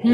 اگلا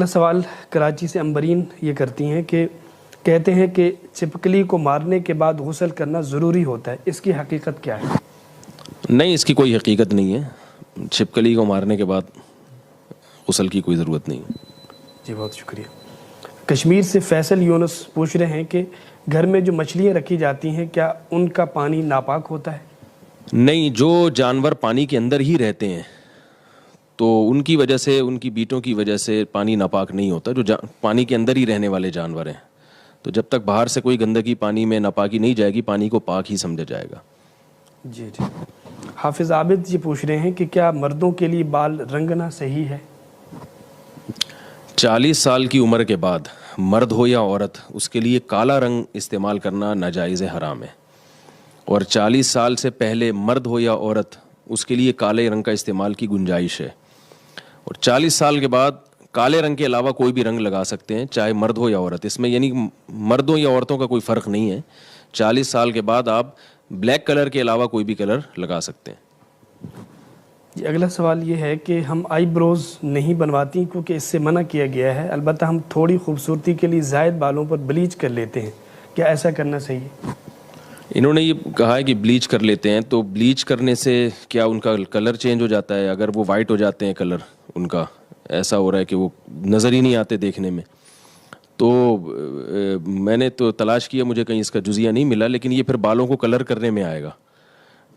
سوال کراچی سے امبرین یہ کرتی ہیں کہ کہتے ہیں کہ چھپکلی کو مارنے کے بعد غسل کرنا ضروری ہوتا ہے، اس کی حقیقت کیا ہے؟ نہیں، اس کی کوئی حقیقت نہیں ہے، چھپکلی کو مارنے کے بعد غسل کی کوئی ضرورت نہیں ہے۔ جی بہت شکریہ۔ کشمیر سے فیصل یونس پوچھ رہے ہیں کہ گھر میں جو مچھلیاں رکھی جاتی ہیں کیا ان کا پانی ناپاک ہوتا ہے؟ نہیں، جو جانور پانی کے اندر ہی رہتے ہیں تو ان کی وجہ سے، ان کی بیٹوں کی وجہ سے پانی ناپاک نہیں ہوتا۔ جو پانی کے اندر ہی رہنے والے جانور ہیں، تو جب تک باہر سے کوئی گندگی پانی میں ناپاکی نہیں جائے گی، پانی کو پاک ہی سمجھا جائے گا۔ جی جی۔ حافظ عابد یہ پوچھ رہے ہیں کہ کیا مردوں کے لیے بال رنگنا صحیح ہے؟ 40 سال کی عمر کے بعد مرد ہو یا عورت، اس کے لیے کالا رنگ استعمال کرنا ناجائز حرام ہے، اور 40 سال سے پہلے مرد ہو یا عورت، اس کے لیے کالے رنگ کا استعمال کی گنجائش ہے، اور 40 سال کے بعد کالے رنگ کے علاوہ کوئی بھی رنگ لگا سکتے ہیں، چاہے مرد ہو یا عورت۔ اس میں یعنی مردوں یا عورتوں کا کوئی فرق نہیں ہے، 40 سال کے بعد آپ بلیک کلر کے علاوہ کوئی بھی کلر لگا سکتے ہیں۔ اگلا سوال یہ ہے کہ ہم آئی بروز نہیں بنواتی کیونکہ اس سے منع کیا گیا ہے، البتہ ہم تھوڑی خوبصورتی کے لیے زائد بالوں پر بلیچ کر لیتے ہیں، کیا ایسا کرنا صحیح ہے؟ انہوں نے یہ کہا ہے کہ بلیچ کر لیتے ہیں، تو بلیچ کرنے سے کیا ان کا کلر چینج ہو جاتا ہے؟ اگر وہ وائٹ ہو جاتے ہیں کلر ان کا، ایسا ہو رہا ہے کہ وہ نظر ہی نہیں آتے دیکھنے میں، تو میں نے تو تلاش کیا، مجھے کہیں اس کا جزیہ نہیں ملا، لیکن یہ پھر بالوں کو کلر کرنے میں آئے گا،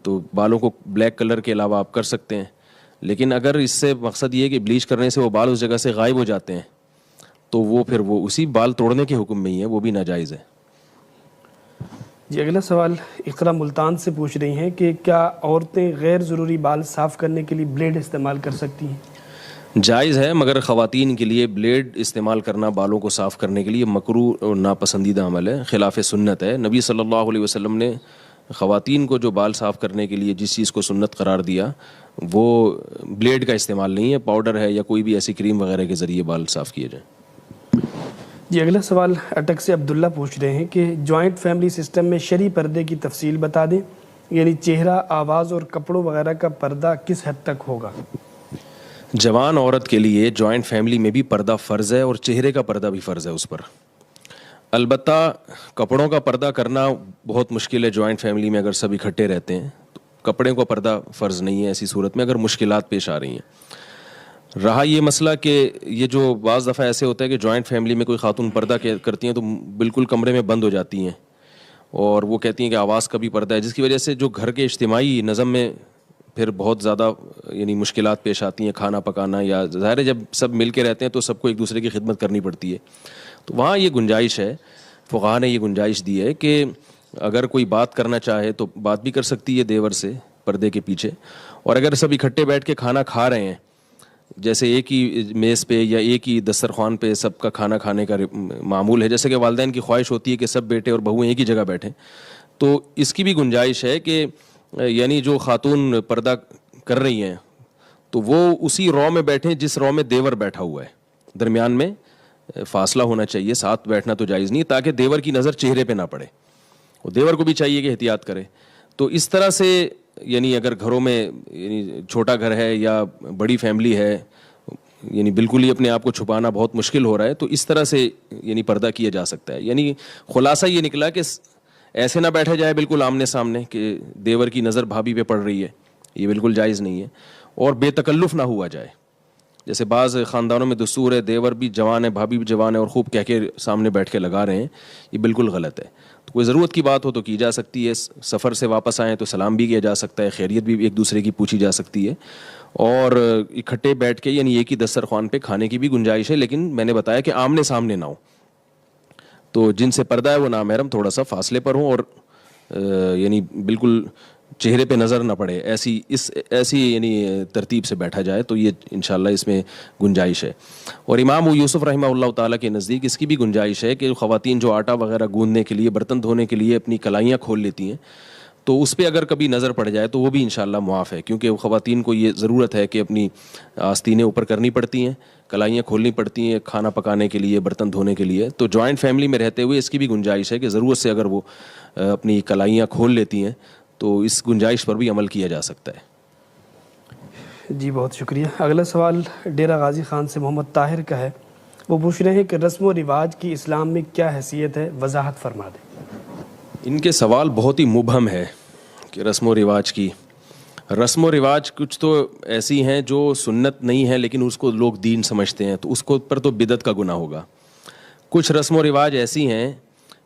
تو بالوں کو بلیک کلر کے علاوہ آپ کر سکتے ہیں، لیکن اگر اس سے مقصد یہ ہے کہ بلیچ کرنے سے وہ بال اس جگہ سے غائب ہو جاتے ہیں تو وہ پھر وہ اسی بال توڑنے کے حکم میں ہی ہے، وہ بھی ناجائز ہے۔ جی اگلا سوال اقرا ملتان سے پوچھ رہی ہیں کہ کیا عورتیں غیر ضروری بال صاف کرنے کے لیے بلیڈ استعمال کر سکتی ہیں؟ جائز ہے، مگر خواتین کے لیے بلیڈ استعمال کرنا بالوں کو صاف کرنے کے لیے مکروہ اور ناپسندیدہ عمل ہے، خلاف سنت ہے۔ نبی صلی اللہ علیہ وسلم نے خواتین کو جو بال صاف کرنے کے لیے جس چیز کو سنت قرار دیا وہ بلیڈ کا استعمال نہیں ہے، پاؤڈر ہے یا کوئی بھی ایسی کریم وغیرہ کے ذریعے بال صاف کیے جائیں۔ جی اگلا سوال اٹک سے عبداللہ پوچھ رہے ہیں کہ جوائنٹ فیملی سسٹم میں شرعی پردے کی تفصیل بتا دیں، یعنی چہرہ، آواز اور کپڑوں وغیرہ کا پردہ کس حد تک ہوگا؟ جوان عورت کے لیے جوائنٹ فیملی میں بھی پردہ فرض ہے اور چہرے کا پردہ بھی فرض ہے اس پر، البتہ کپڑوں کا پردہ کرنا بہت مشکل ہے۔ جوائنٹ فیملی میں اگر سب اکٹھے رہتے ہیں تو کپڑے کا پردہ فرض نہیں ہے ایسی صورت میں، اگر مشکلات پیش آ رہی ہیں۔ رہا یہ مسئلہ کہ یہ جو بعض دفعہ ایسے ہوتا ہے کہ جوائنٹ فیملی میں کوئی خاتون پردہ کرتی ہیں تو بالکل کمرے میں بند ہو جاتی ہیں اور وہ کہتی ہیں کہ آواز کا بھی پردہ ہے، جس کی وجہ سے جو گھر کے اجتماعی نظم میں پھر بہت زیادہ یعنی مشکلات پیش آتی ہیں، کھانا پکانا، یا ظاہر ہے جب سب مل کے رہتے ہیں تو سب کو ایک دوسرے کی خدمت کرنی پڑتی ہے، تو وہاں یہ گنجائش ہے، فقہا نے یہ گنجائش دی ہے کہ اگر کوئی بات کرنا چاہے تو بات بھی کر سکتی ہے دیور سے پردے کے پیچھے، اور اگر سب اکٹھے بیٹھ کے کھانا کھا رہے ہیں، جیسے ایک ہی میز پہ یا ایک ہی دسترخوان پہ سب کا کھانا کھانے کا معمول ہے، جیسے کہ والدین کی خواہش ہوتی ہے کہ سب بیٹے اور بہویں ایک ہی جگہ بیٹھیں، تو اس کی بھی گنجائش ہے کہ یعنی جو خاتون پردہ کر رہی ہیں تو وہ اسی رو میں بیٹھیں جس رو میں دیور بیٹھا ہوا ہے، درمیان میں فاصلہ ہونا چاہیے، ساتھ بیٹھنا تو جائز نہیں، تاکہ دیور کی نظر چہرے پہ نہ پڑے، اور دیور کو بھی چاہیے کہ احتیاط کرے۔ تو اس طرح سے یعنی اگر گھروں میں یعنی چھوٹا گھر ہے یا بڑی فیملی ہے، یعنی بالکل ہی اپنے آپ کو چھپانا بہت مشکل ہو رہا ہے، تو اس طرح سے یعنی پردہ کیا جا سکتا ہے۔ یعنی خلاصہ یہ نکلا کہ ایسے نہ بیٹھا جائے بالکل آمنے سامنے کہ دیور کی نظر بھابھی پہ پڑ رہی ہے، یہ بالکل جائز نہیں ہے، اور بے تکلف نہ ہوا جائے۔ جیسے بعض خاندانوں میں دستور ہے دیور بھی جوان ہے، بھابھی بھی جوان ہے، اور خوب کہہ کے سامنے بیٹھ کے لگا رہے ہیں، یہ بالکل غلط ہے۔ تو کوئی ضرورت کی بات ہو تو کی جا سکتی ہے، سفر سے واپس آئیں تو سلام بھی کیا جا سکتا ہے، خیریت بھی ایک دوسرے کی پوچھی جا سکتی ہے، اور اکٹھے بیٹھ کے یعنی ایک ہی دسترخوان پہ کھانے کی بھی گنجائش ہے، لیکن میں نے بتایا کہ آمنے سامنے نہ ہو، تو جن سے پردہ ہے وہ نامحرم تھوڑا سا فاصلے پر ہوں، اور یعنی بالکل چہرے پہ نظر نہ پڑے، ایسی یعنی ترتیب سے بیٹھا جائے، تو یہ انشاءاللہ اس میں گنجائش ہے۔ اور امام یوسف رحمہ اللہ تعالیٰ کے نزدیک اس کی بھی گنجائش ہے کہ خواتین جو آٹا وغیرہ گوندنے کے لیے، برتن دھونے کے لیے اپنی کلائیاں کھول لیتی ہیں، تو اس پہ اگر کبھی نظر پڑ جائے تو وہ بھی انشاءاللہ معاف ہے، کیونکہ خواتین کو یہ ضرورت ہے کہ اپنی آستینیں اوپر کرنی پڑتی ہیں، کلائیاں کھولنی پڑتی ہیں کھانا پکانے کے لیے، برتن دھونے کے لیے. تو جوائنٹ فیملی میں رہتے ہوئے اس کی بھی گنجائش ہے کہ ضرورت سے اگر وہ اپنی کلائیاں کھول لیتی ہیں تو اس گنجائش پر بھی عمل کیا جا سکتا ہے. جی بہت شکریہ. اگلا سوال ڈیرہ غازی خان سے محمد طاہر کا ہے. وہ پوچھ رہے ہیں کہ رسم و رواج کی اسلام میں کیا حیثیت ہے، وضاحت فرما دیں. ان کے سوال بہت ہی مبہم ہے کہ رسم و رواج کچھ تو ایسی ہیں جو سنت نہیں ہے لیکن اس کو لوگ دین سمجھتے ہیں، تو اس کو پر تو بدعت کا گناہ ہوگا. کچھ رسم و رواج ایسی ہیں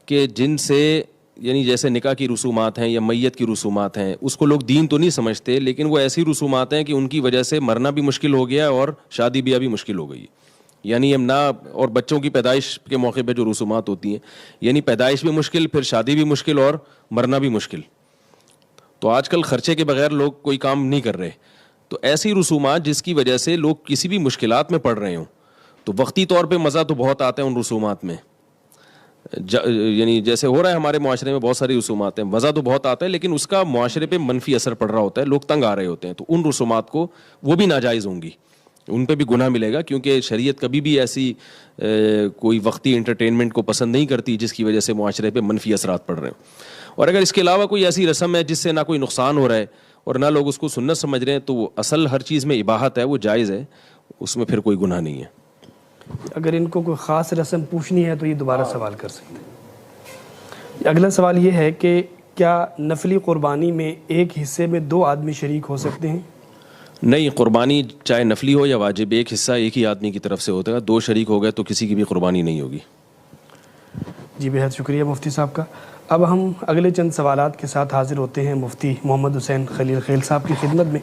کہ جن سے یعنی جیسے نکاح کی رسومات ہیں یا میت کی رسومات ہیں، اس کو لوگ دین تو نہیں سمجھتے لیکن وہ ایسی رسومات ہیں کہ ان کی وجہ سے مرنا بھی مشکل ہو گیا اور شادی بیاہ بھی مشکل ہو گئی. یعنی ہم نہ، اور بچوں کی پیدائش کے موقع پہ جو رسومات ہوتی ہیں، یعنی پیدائش بھی مشکل، پھر شادی بھی مشکل اور مرنا بھی مشکل. تو آج کل خرچے کے بغیر لوگ کوئی کام نہیں کر رہے. تو ایسی رسومات جس کی وجہ سے لوگ کسی بھی مشکلات میں پڑ رہے ہوں، تو وقتی طور پہ مزہ تو بہت آتا ہے ان رسومات میں. یعنی جیسے ہو رہا ہے ہمارے معاشرے میں بہت ساری رسومات ہیں، مزہ تو بہت آتا ہے لیکن اس کا معاشرے پہ منفی اثر پڑ رہا ہوتا ہے، لوگ تنگ آ رہے ہوتے ہیں. تو ان رسومات کو وہ بھی ناجائز ہوں گی، ان پہ بھی گناہ ملے گا، کیونکہ شریعت کبھی بھی ایسی کوئی وقتی انٹرٹینمنٹ کو پسند نہیں کرتی جس کی وجہ سے معاشرے پہ منفی اثرات پڑ رہے ہیں. اور اگر اس کے علاوہ کوئی ایسی رسم ہے جس سے نہ کوئی نقصان ہو رہا ہے اور نہ لوگ اس کو سنت سمجھ رہے ہیں، تو وہ اصل ہر چیز میں اباحت ہے، وہ جائز ہے، اس میں پھر کوئی گناہ نہیں ہے. اگر ان کو کوئی خاص رسم پوچھنی ہے تو یہ دوبارہ سوال کر سکتے ہیں. اگلا سوال یہ ہے کہ کیا نفلی قربانی میں ایک حصے میں 2 آدمی شریک ہو سکتے ہیں؟ نہیں، قربانی چاہے نفلی ہو یا واجب، ایک حصہ ایک ہی آدمی کی طرف سے ہوتا ہے. 2 شریک ہو گئے تو کسی کی بھی قربانی نہیں ہوگی. جی بہت شکریہ مفتی صاحب کا. اب ہم اگلے چند سوالات کے ساتھ حاضر ہوتے ہیں مفتی محمد حسین خلیل خیل صاحب کی خدمت میں.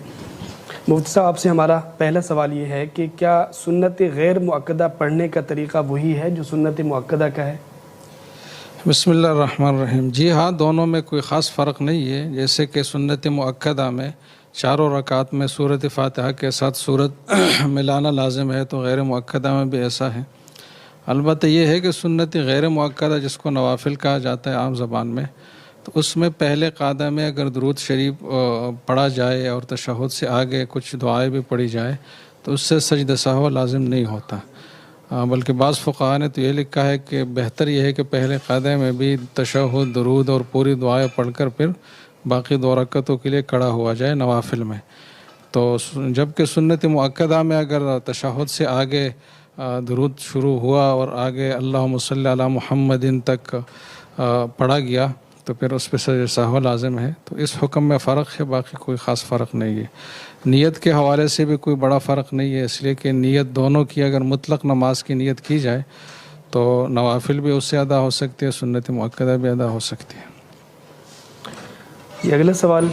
مفتی صاحب، آپ سے ہمارا پہلا سوال یہ ہے کہ کیا سنت غیر مؤکدہ پڑھنے کا طریقہ وہی ہے جو سنت مؤکدہ کا ہے؟ بسم اللہ الرحمن الرحیم. جی ہاں، دونوں میں کوئی خاص فرق نہیں ہے. جیسے کہ سنت مؤکدہ میں 4 رکعات میں سورۃ فاتحہ کے ساتھ سورت ملانا لازم ہے، تو غیر مؤکدہ میں بھی ایسا ہے. البتہ یہ ہے کہ سنت غیر مؤکدہ جس کو نوافل کہا جاتا ہے عام زبان میں، تو اس میں پہلے قعدہ میں اگر درود شریف پڑھا جائے اور تشہد سے آگے کچھ دعائیں بھی پڑھی جائے تو اس سے سجدہ سہو لازم نہیں ہوتا. بلکہ بعض فقہاء نے تو یہ لکھا ہے کہ بہتر یہ ہے کہ پہلے قعدے میں بھی تشہد، درود اور پوری دعائیں پڑھ کر پھر باقی 2 رکعتوں کے لیے کھڑا ہوا جائے نوافل میں. تو جبکہ سنت مؤکدہ میں اگر تشہد سے آگے درود شروع ہوا اور آگے اللہم صلی علی محمد تک پڑھا گیا تو پھر اس پہ سجدہ سہو لازم ہے. تو اس حکم میں فرق ہے، باقی کوئی خاص فرق نہیں ہے. نیت کے حوالے سے بھی کوئی بڑا فرق نہیں ہے، اس لیے کہ نیت دونوں کی اگر مطلق نماز کی نیت کی جائے تو نوافل بھی اس سے ادا ہو سکتی ہے، سنت مؤکدہ بھی ادا ہو سکتی ہے. یہ اگلا سوال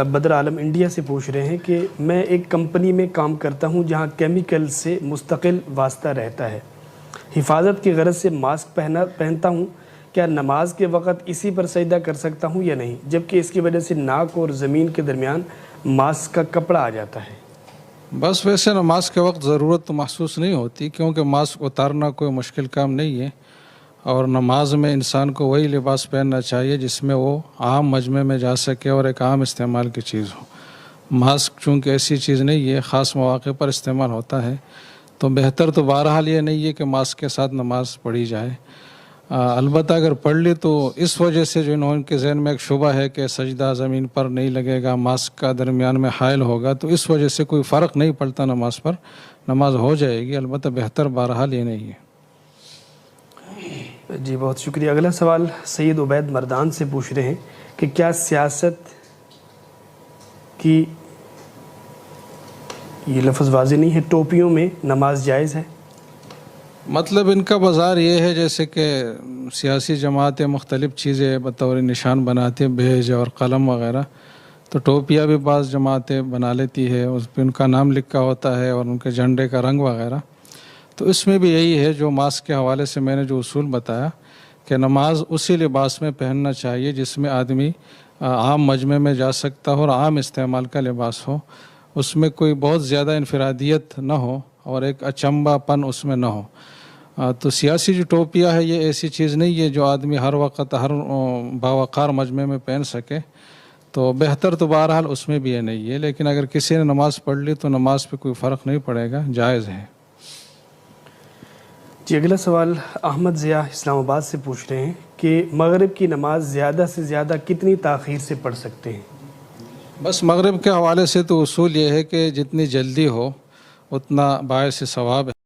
بدر عالم انڈیا سے پوچھ رہے ہیں کہ میں ایک کمپنی میں کام کرتا ہوں جہاں کیمیکل سے مستقل واسطہ رہتا ہے. حفاظت کی غرض سے ماسک پہنتا ہوں. کیا نماز کے وقت اسی پر سجدہ کر سکتا ہوں یا نہیں، جبکہ اس کی وجہ سے ناک اور زمین کے درمیان ماسک کا کپڑا آ جاتا ہے؟ بس ویسے نماز کے وقت ضرورت تو محسوس نہیں ہوتی، کیونکہ ماسک اتارنا کوئی مشکل کام نہیں ہے. اور نماز میں انسان کو وہی لباس پہننا چاہیے جس میں وہ عام مجمع میں جا سکے اور ایک عام استعمال کی چیز ہو. ماسک چونکہ ایسی چیز نہیں ہے، خاص مواقع پر استعمال ہوتا ہے، تو بہتر تو بہرحال یہ نہیں ہے کہ ماسک کے ساتھ نماز پڑھی جائے. البتہ اگر پڑھ لی تو اس وجہ سے جو ان کے ذہن میں ایک شبہ ہے کہ سجدہ زمین پر نہیں لگے گا، ماسک کا درمیان میں حائل ہوگا، تو اس وجہ سے کوئی فرق نہیں پڑتا نماز پر، نماز ہو جائے گی. البتہ بہتر بہرحال یہ نہیں ہے. جی بہت شکریہ. اگلا سوال سید عبید مردان سے پوچھ رہے ہیں کہ کیا سیاست کی، یہ لفظ واضح نہیں ہے، ٹوپیوں میں نماز جائز ہے؟ مطلب ان کا بازار یہ ہے جیسے کہ سیاسی جماعتیں مختلف چیزیں بطور نشان بناتی ہیں، بیج اور قلم وغیرہ، تو ٹوپیاں بھی بعض جماعتیں بنا لیتی ہے، اس پہ ان کا نام لکھا ہوتا ہے اور ان کے جھنڈے کا رنگ وغیرہ. تو اس میں بھی یہی ہے جو ماسک کے حوالے سے میں نے جو اصول بتایا کہ نماز اسی لباس میں پہننا چاہیے جس میں آدمی عام مجمع میں جا سکتا ہو اور عام استعمال کا لباس ہو، اس میں کوئی بہت زیادہ انفرادیت نہ ہو اور ایک اچنبا پن اس میں نہ ہو. تو سیاسی جو ٹوپیاں ہے یہ ایسی چیز نہیں ہے جو آدمی ہر وقت ہر باوقار مجمع میں پہن سکے. تو بہتر تو بہرحال اس میں بھی یہ نہیں ہے، لیکن اگر کسی نے نماز پڑھ لی تو نماز پہ کوئی فرق نہیں پڑے گا، جائز ہے۔ جی اگلا سوال احمد ضیاء اسلام آباد سے پوچھ رہے ہیں کہ مغرب کی نماز زیادہ سے زیادہ کتنی تاخیر سے پڑھ سکتے ہیں؟ بس مغرب کے حوالے سے تو اصول یہ ہے کہ جتنی جلدی ہو اتنا باعث ثواب ہے۔